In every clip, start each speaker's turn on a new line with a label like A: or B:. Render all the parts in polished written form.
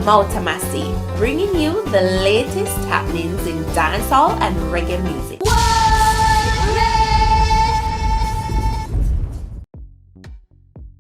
A: Mouta Massi, bringing you the latest happenings in dancehall and reggae music.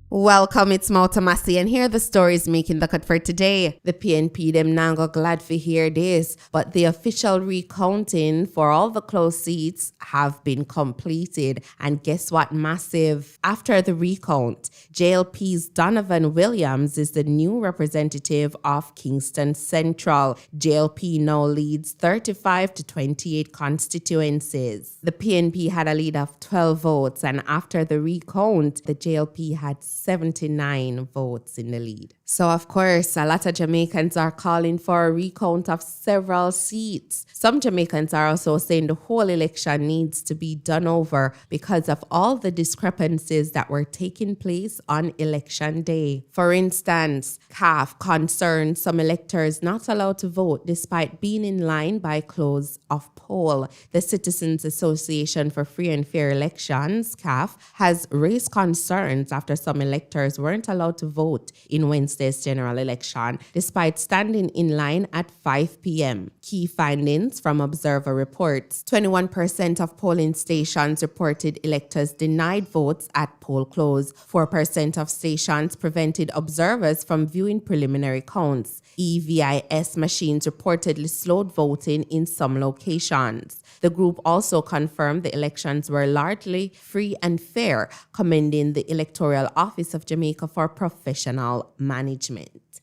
A: Welcome, it's Mouta Massi, and here are the stories making the cut for today. The PNP them now go glad to hear this, but the official recounting for all the closed seats have been completed. And guess what, massive? After the recount, JLP's Donovan Williams is the new representative of Kingston Central. JLP now leads 35 to 28 constituencies. The PNP had a lead of 12 votes, and after the recount, the JLP had 79 votes in the lead. So, of course, a lot of Jamaicans are calling for a recount of several seats. Some Jamaicans are also saying the whole election needs to be done over because of all the discrepancies that were taking place on election day. For instance, CAF concerned some electors not allowed to vote despite being in line by close of poll. The Citizens Association for Free and Fair Elections, CAF, has raised concerns after some electors weren't allowed to vote in Wednesday's general election, despite standing in line at 5 p.m. Key findings from Observer reports: 21% of polling stations reported electors denied votes at poll close. 4% of stations prevented observers from viewing preliminary counts. EVIS machines reportedly slowed voting in some locations. The group also confirmed the elections were largely free and fair, commending the Electoral Office of Jamaica for professional management.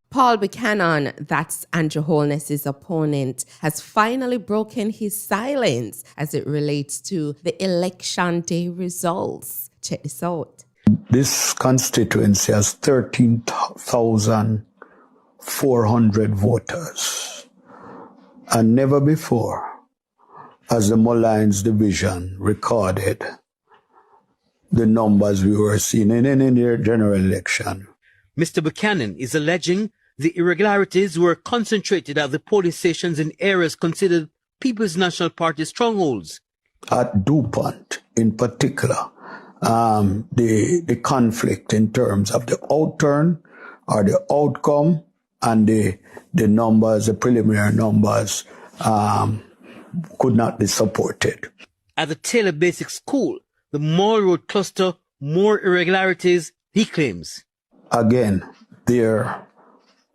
A: Paul Buchanan, that's Andrew Holness's opponent, has finally broken his silence as it relates to the election day results. Check this out.
B: This constituency has 13,400 voters, and never before has the Mullines division recorded the numbers we were seeing in any general election.
C: Mr. Buchanan is alleging the irregularities were concentrated at the polling stations in areas considered People's National Party strongholds.
B: At DuPont, in particular, the conflict in terms of the outturn or the outcome and the numbers, the preliminary numbers, could not be supported.
C: At the Taylor Basic School, the Mall Road cluster, more irregularities, he claims.
B: Again, there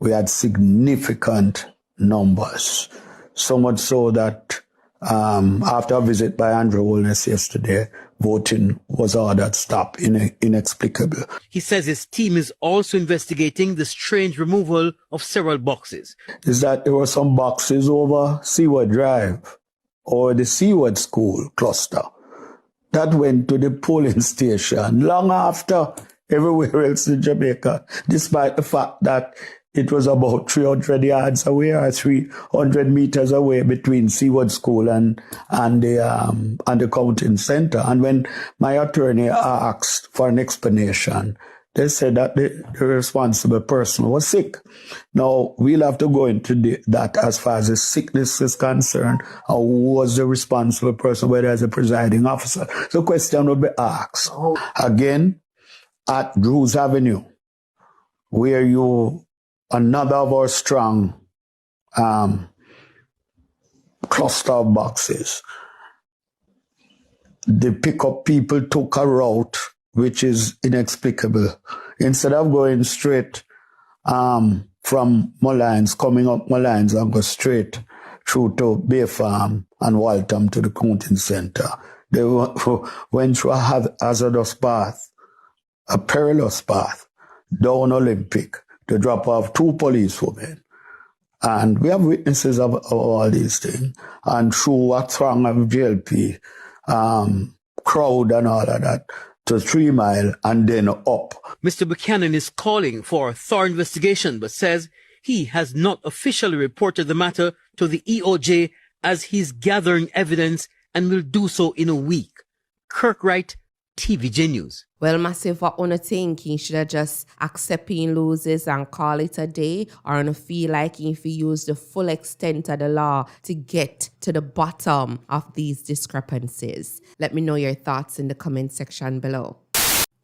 B: we had significant numbers, so much so that after a visit by Andrew Holness yesterday, voting was ordered stopped, inexplicable.
C: He says his team is also investigating the strange removal of several boxes.
B: Is that there were some boxes over Seaward Drive or the Seaward School cluster that went to the polling station long after everywhere else in Jamaica, despite the fact that it was about 300 yards away or 300 meters away between Seaward School and the counting center. And when my attorney asked for an explanation, they said that the responsible person was sick. Now, we'll have to go into that as far as the sickness is concerned, or who was the responsible person, whether as a presiding officer. The question will be asked. Again, at Drews Avenue, where another of our strong cluster of boxes, the pickup people took a route which is inexplicable. Instead of going straight from Mullines, coming up Mullines and go straight through to Bay Farm and Waltham to the counting center, they went through a hazardous path, a perilous path, down Olympic, to drop off 2 policewomen. And we have witnesses of all these things. And through a throng of JLP, crowd and all of that, to 3 Mile and then up.
C: Mr. Buchanan is calling for a thorough investigation, but says he has not officially reported the matter to the EOJ as he's gathering evidence and will do so in a week. Kirk Wright, TVJ News.
A: Well, massive, what you think? You should have just accept him loses and call it a day, or you feel like if you use the full extent of the law to get to the bottom of these discrepancies? Let me know your thoughts in the comment section below.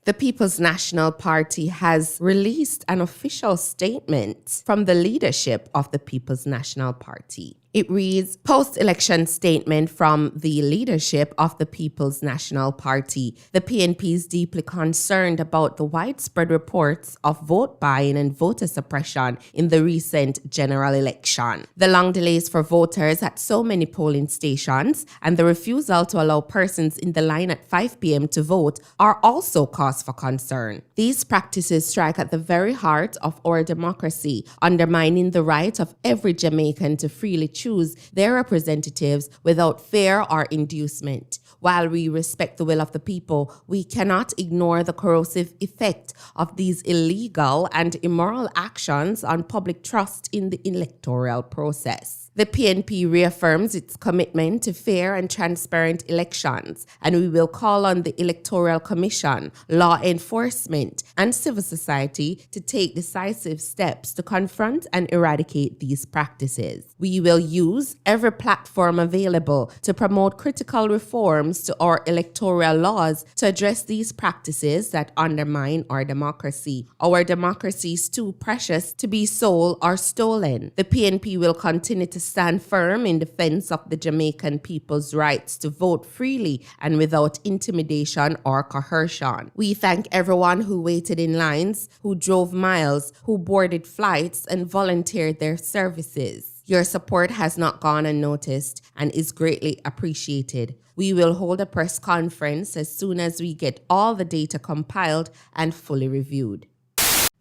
A: The People's National Party has released an official statement from the leadership of the People's National Party. It reads, post-election statement from the leadership of the People's National Party. The PNP is deeply concerned about the widespread reports of vote buying and voter suppression in the recent general election. The long delays for voters at so many polling stations and the refusal to allow persons in the line at 5 p.m. to vote are also cause for concern. These practices strike at the very heart of our democracy, undermining the right of every Jamaican to freely choose their representatives without fear or inducement. While we respect the will of the people, we cannot ignore the corrosive effect of these illegal and immoral actions on public trust in the electoral process. The PNP reaffirms its commitment to fair and transparent elections, and we will call on the Electoral Commission, law enforcement, and civil society to take decisive steps to confront and eradicate these practices. We will use every platform available to promote critical reforms to our electoral laws to address these practices that undermine our democracy. Our democracy is too precious to be sold or stolen. The PNP will continue to stand firm in defense of the Jamaican people's rights to vote freely and without intimidation or coercion. We thank everyone who waited in lines, who drove miles, who boarded flights, and volunteered their services. Your support has not gone unnoticed and is greatly appreciated. We will hold a press conference as soon as we get all the data compiled and fully reviewed.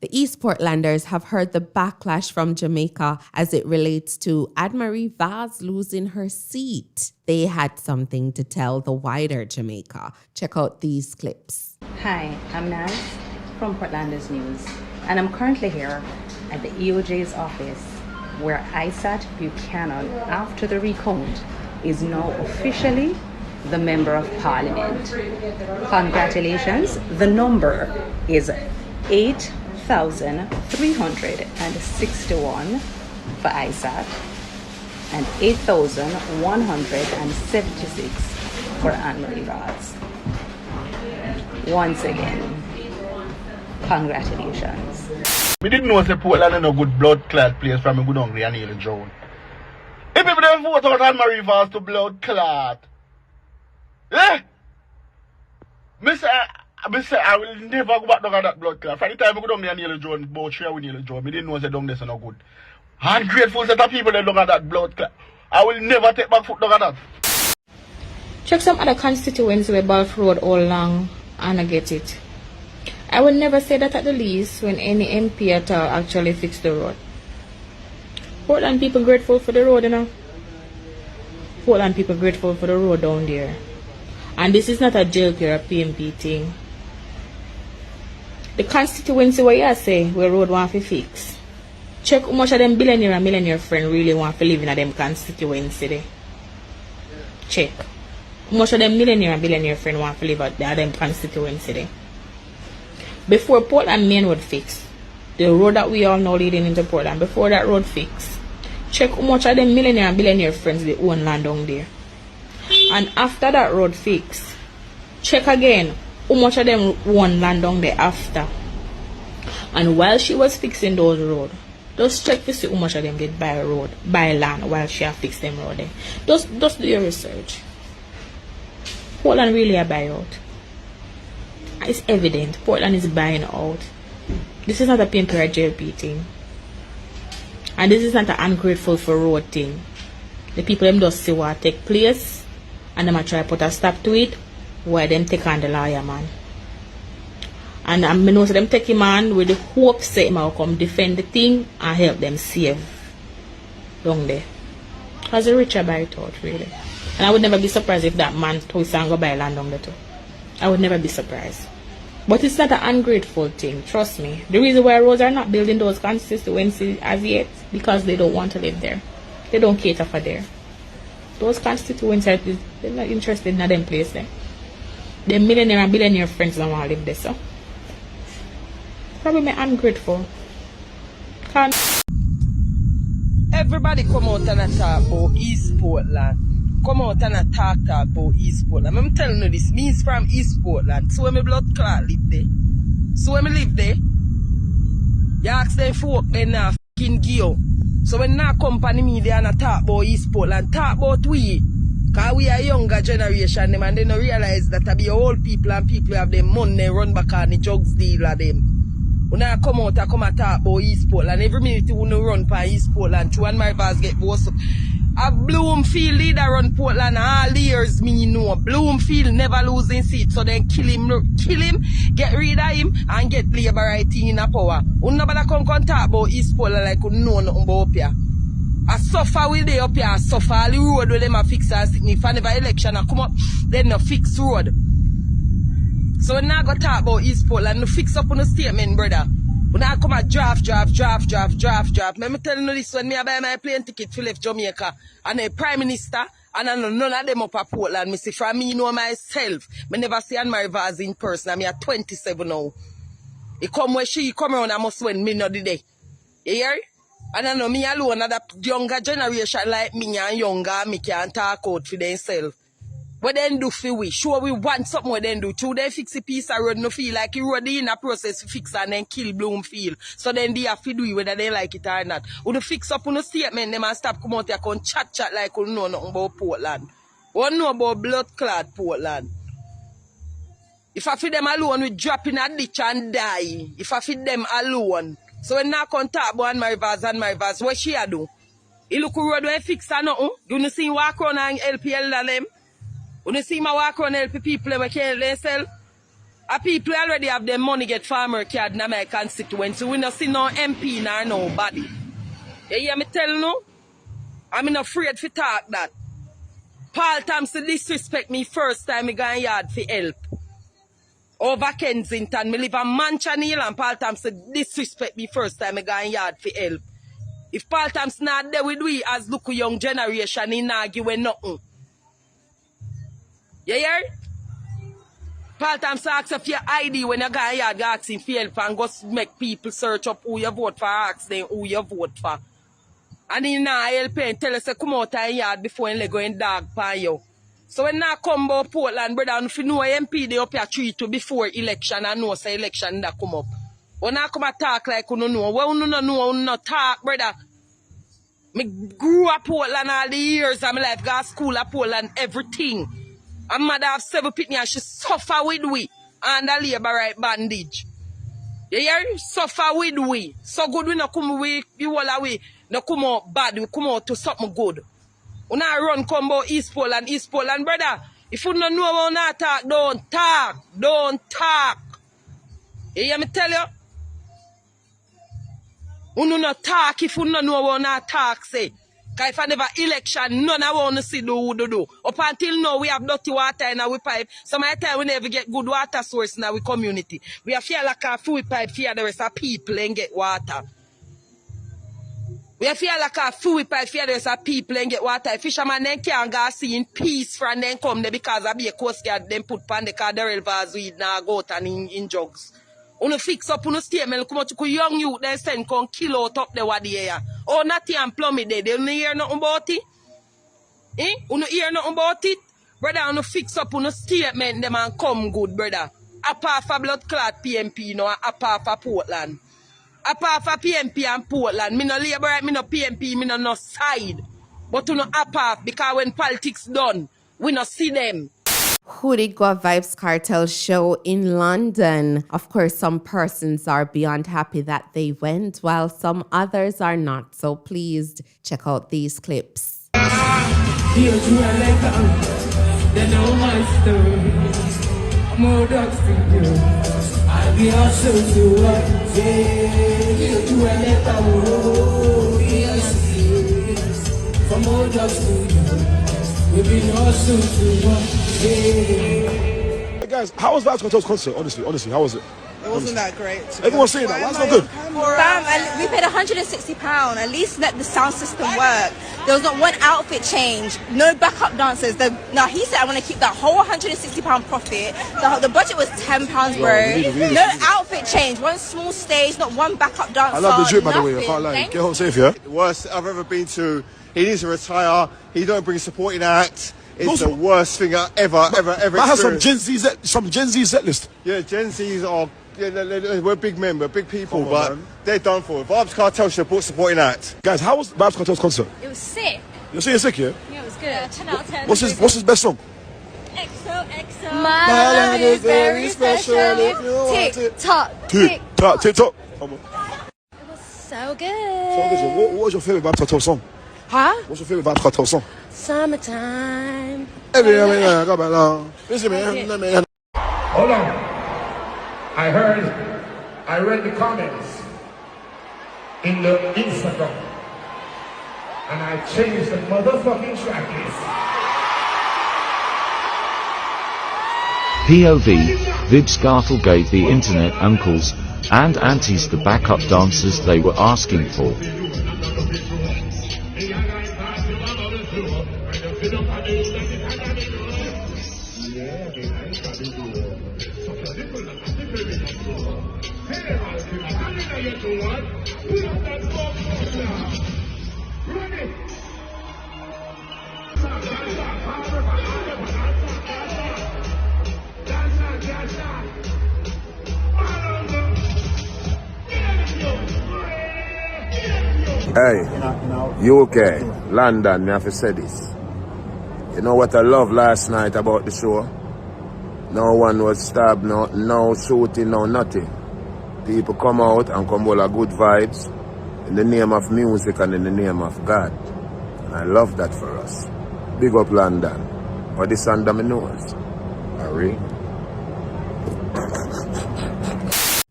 A: The East Portlanders have heard the backlash from Jamaica as it relates to Anne-Marie Vaz losing her seat. They had something to tell the wider Jamaica. Check out these clips.
D: Hi, I'm Naz from Portlanders News, and I'm currently here at the EOJ's office where Isat Buchanan, after the recount, is now officially the Member of Parliament. Congratulations, the number is 8,361 for ISAT and 8,176 for Anne-Marie Vaz. Once again, congratulations.
E: We didn't know that Portland is a good blood clot place from a good hungry and Neil Jones. If people don't vote out Anne-Marie Vaz to blood clot, I will never go back down that blood clot. From the time I go down there Neil Jones, both share with Neil Jones, I didn't know that down there is no good. I'm grateful that the people that look at that blood clot. I will never take back foot down at that.
F: Check some other constituents where Balf Road all long and I get it. I would never say that at the least when any MP at all actually fix the road. Portland people grateful for the road, you know. Portland people grateful for the road down there. And this is not a joke or a PMP thing. The constituency where you say where road want to fix. Check how much of them billionaire and millionaire friend really want to live in a them constituency there. Check. How much of them millionaire and billionaire friend want to live at them constituency there. Before Portland main road fix, the road that we all know leading into Portland, before that road fix, check how much of them millionaire and billionaire friends they own land down there. And after that road fix, check again how much of them own land down there after. And while she was fixing those roads, just check to see how much of them did buy land while she had fixed them road there. Just do your research. Portland really a buyout. It's evident Portland is buying out. This is not a PNP or JLP thing. And this is not an ungrateful for road thing. The people them just see what take place and them try put a stop to it while them take on the lawyer man. And I know them take him on with the hope say him will come defend the thing and help them save down there. Because the richer buy it out really. And I would never be surprised if that man twist and go buy land down there too. I would never be surprised. But it's not an ungrateful thing, trust me. The reason why roads are not building those constituencies as yet, because they don't want to live there. They don't cater for there. Those constituencies, they're not interested in them place there. The millionaire and billionaire friends don't want to live there, so. Probably ungrateful.
G: Everybody come out and talk about East Portland. come out and talk about East Portland. I'm telling you this, me is from East Portland. So when my blood clot live there. So when I live there, you ask them folk, they now f***ing give. So when now company me, they are not talk about East Portland, talk about we. Because we are younger generation, them, and they don't realize that I be old people and people have them money run back on the drugs deal of them. When I come out and come and talk about East Portland, every minute you want to run for East Portland, two and my bars get bossed up. A Bloomfield leader run Portland all the years me know. Bloomfield never losing seat, so then kill him, get rid of him, and get Labour right in a power. Nobody come talk about East Portland like you know nothing about up here. I suffer with they up here, I suffer all the road with them a fix and sit me. If I never election I come up, then no fix road. So when I go talk about East Portland, no fix up on the statement, brother. When I come and draft. Let me tell you this, when I buy my plane ticket to left Jamaica, and the Prime Minister, and I know none of them up at Portland, me see from me know myself. I never see Anne-Marie Vybz in person, I'm here 27 now. He come where she come around, I must win me not the day. You hear? And I know me alone, that younger generation like me and younger, me can talk out for themselves. What they do for we? Sure we want something what they do. True, they fix a piece of road, no feel like you road in a process to fix and then kill Bloomfield. So then they have to do it whether they like it or not. When you fix up on a statement, they must stop come out here and chat like you know nothing about Portland. You know about blood clot Portland. If I feed them alone, we drop in a ditch and die. If I feed them alone. So when I come talk about my Vybz, what she a do? He look road where fix or nothing. Do you see walk around and help them? When you see me walk around and help people who can't themselves, people already have their money get farmer card in my constituency. We don't see no MP nor nobody. You hear me tell you? I'm not afraid to talk that. Paul Thompson disrespect me first time I got yard for help. Over Kensington, me live in Mansion Hill and Paul Thompson disrespect me first time I got yard for help. If Paul Thompson not there with we as look a young generation, he not give nothing. You hear? Paul Thompson asks for your ID when you go in yard, ask him for help and go make people search up who you vote for, ask them who you vote for. And he not help and tell us to come out in yard before he go in dog pan you. So when I come about Portland, brother, and if you know MP, they up here treat you before election and know say election that come up. When I come and talk like you know, well, you know, you talk, brother. Me grew up Portland all the years of my life, go to school at Portland, everything. And mother have 7 pitney and she suffer with we under Labour right bandage. You hear? Suffer with we. So good we no come away, you all away. No come out bad, we come out to something good. We not run come about East Portland, brother. If you don't know how not talk, don't talk. You hear me tell you? You not talk if you don't know how not talk, say. Because if I never election, none I want to see do. Up until now, we have dirty water in our pipe. Some of the time, we never get good water source in our community. We have feel like a food pipe for the rest of people and get water. We have feel like a food pipe for the rest of people and get water. Fishermen then can't go see in peace from them come there because I be a coast guard them put pan the car the Vybz weed now go out and in jugs. Uno fix up uno statement, come out to young youth, then send come kill out up the what here. Oh, nothing and plummy there. They don't hear nothing about it. Uno hear nothing about it. Brother, uno fix up uno statement, them and come good, brother. Apart from blood clot PMP, no, apart from Portland. Apart from PMP and Portland, me no Labour right, me no PMP, me no side. But uno apart, because when politics done, we no see them.
A: Who did go Vybz Kartel show in London? Of course, some persons are beyond happy that they went, while some others are not so pleased. Check out these clips.
H: They know my story. More dogs to you. I'll be also to what? Yeah, you and for more dogs to you. We've been also to what?
I: Hey guys, how was Vybz Kartel's concert? Honestly, how was it?
G: It wasn't that great.
I: Everyone's saying that. Why it's not good?
J: Fam, we paid £160. At least let the sound system work. There was not one outfit change, no backup dancers. Now he said I want to keep that whole £160 profit. The budget was £10, bro. No outfit change, one small stage, not one backup dancer.
I: I love the drip, by the way. I can't lie. Get home safe, yeah?
K: The worst I've ever been to. He needs to retire. He don't bring supporting act. It's the worst thing I ever experienced.
I: I have some Gen Z set list.
K: Yeah, Gen Zs are. Yeah, we're big men, we're big people, but they're done for. Vybz Kartel should have brought supporting act.
I: Guys, how was Vybz Kartel's concert?
J: It was sick.
I: You're saying sick, yeah?
J: Yeah, it was good. 10 out of 10.
I: What's his best song?
J: XOXO. My love is very special. Tick tock, tick tock,
I: tick tock.
J: It was so good.
I: What was your favorite Vybz Kartel song?
J: Huh?
I: What's your favorite Vybz Kartel song?
J: Summertime.
I: Listen, man.
H: Hold on. I read the comments in the Instagram, and I changed the motherfucking track list.
L: POV, Vybz Kartel gave the internet uncles and aunties the backup dancers they were asking for.
M: Hey, UK, London, me have to say this. You know what I love last night about the show? No one was stabbed, no shooting, no nothing. People come out and come all good vibes in the name of music and in the name of God. And I love that for us. Big up London. But this under my nose. Hurry.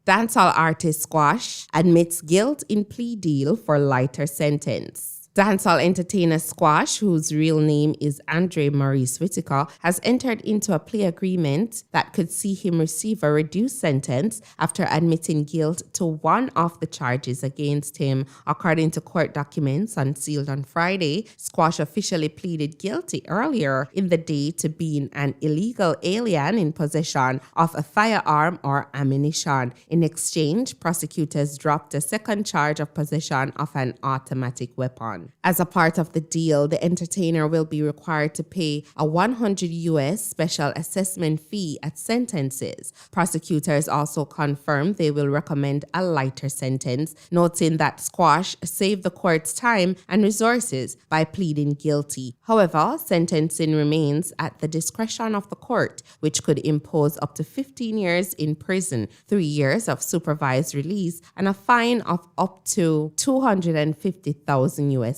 A: Dancehall artist Squash admits guilt in plea deal for lighter sentence. Dancehall entertainer Squash, whose real name is Andre Maurice Whitaker, has entered into a plea agreement that could see him receive a reduced sentence after admitting guilt to one of the charges against him. According to court documents unsealed on Friday, Squash officially pleaded guilty earlier in the day to being an illegal alien in possession of a firearm or ammunition. In exchange, prosecutors dropped a second charge of possession of an automatic weapon. As a part of the deal, the entertainer will be required to pay a $100 US special assessment fee at sentences. Prosecutors also confirmed they will recommend a lighter sentence, noting that Squash saved the court's time and resources by pleading guilty. However, sentencing remains at the discretion of the court, which could impose up to 15 years in prison, 3 years of supervised release, and a fine of up to $250,000 US.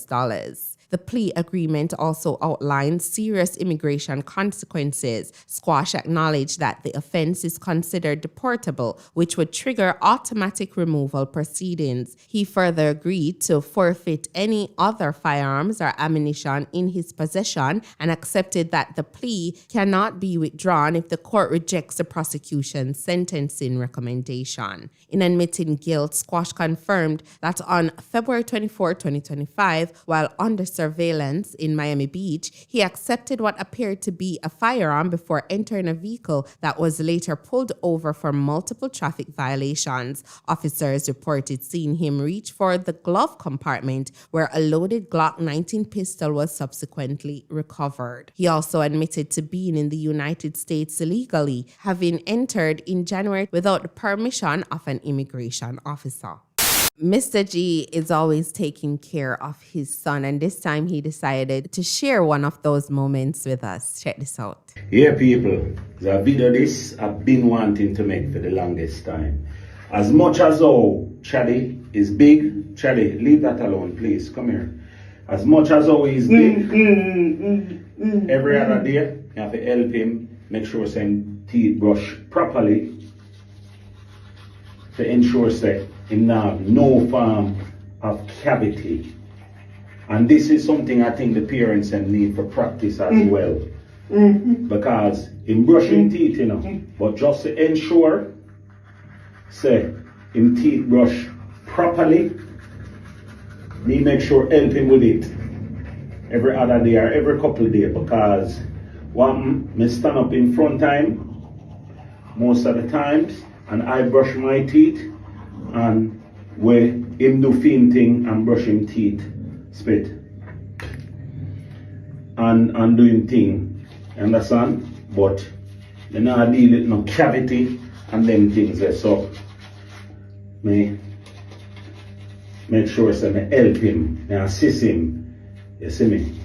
A: The plea agreement also outlines serious immigration consequences. Squash acknowledged that the offense is considered deportable, which would trigger automatic removal proceedings. He further agreed to forfeit any other firearms or ammunition in his possession and accepted that the plea cannot be withdrawn if the court rejects the prosecution's sentencing recommendation. In admitting guilt, Squash confirmed that on February 24, 2025, while under surveillance in Miami Beach, he accepted what appeared to be a firearm before entering a vehicle that was later pulled over for multiple traffic violations. Officers reported seeing him reach for the glove compartment where a loaded Glock 19 pistol was subsequently recovered. He also admitted to being in the United States illegally, having entered in January without the permission of an immigration officer. Mr. G is always taking care of his son, and this time he decided to share one of those moments with us. Check this out.
N: Yeah, people, the video this I've been wanting to make for the longest time. As much as Chaddy is big, Chaddy, leave that alone, please. Come here. As much as he's big, every other day, you have to help him make sure some teeth brush properly to ensure that him have no form of cavity. And this is something I think the parents need for practice as well. Because in brushing teeth, but just to ensure say him teeth brush properly, me make sure help him with it every other day or every couple of days, because me stand up in front time most of the times and I brush my teeth, and where him do fin thing and brush him teeth spit and doing thing, understand? But me not deal with no cavity and them things there, so me make sure say me help him, me assist him, you see me?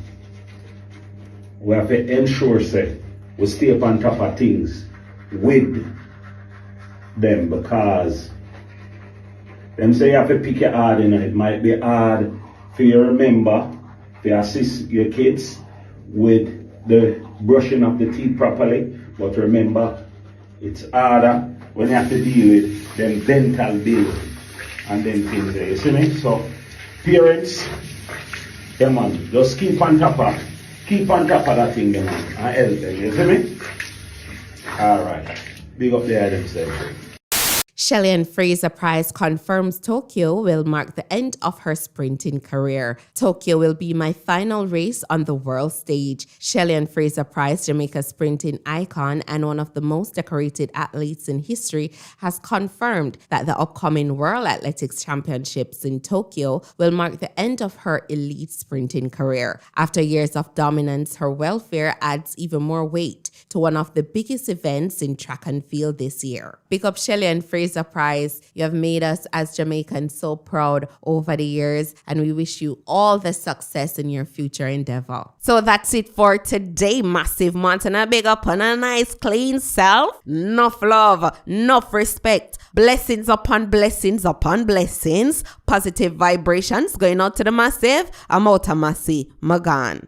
N: We have to ensure say we stay up on top of things with them, because them say you have to pick your hard, you know. It might be hard for you remember to assist your kids with the brushing of the teeth properly, but remember it's harder when you have to deal with them dental bills and them things there, you see me? So parents, yeah man, just keep on top of that thing, man, and help them, you see me? Alright, big up the themselves.
A: Shelly-Ann Fraser-Pryce confirms Tokyo will mark the end of her sprinting career. Tokyo will be my final race on the world stage. Shelly-Ann Fraser-Pryce, Jamaica's sprinting icon and one of the most decorated athletes in history, has confirmed that the upcoming World Athletics Championships in Tokyo will mark the end of her elite sprinting career. After years of dominance, her welfare adds even more weight to one of the biggest events in track and field this year. Big up Shelly-Ann Fraser-Pryce. You have made us as Jamaicans so proud over the years, and we wish you all the success in your future endeavor. So that's it for today, Massive Montana. Big up on a nice clean self. Enough love, enough respect. Blessings upon blessings upon blessings. Positive vibrations going out to the Massive. I'm Mouta Massi. Magan.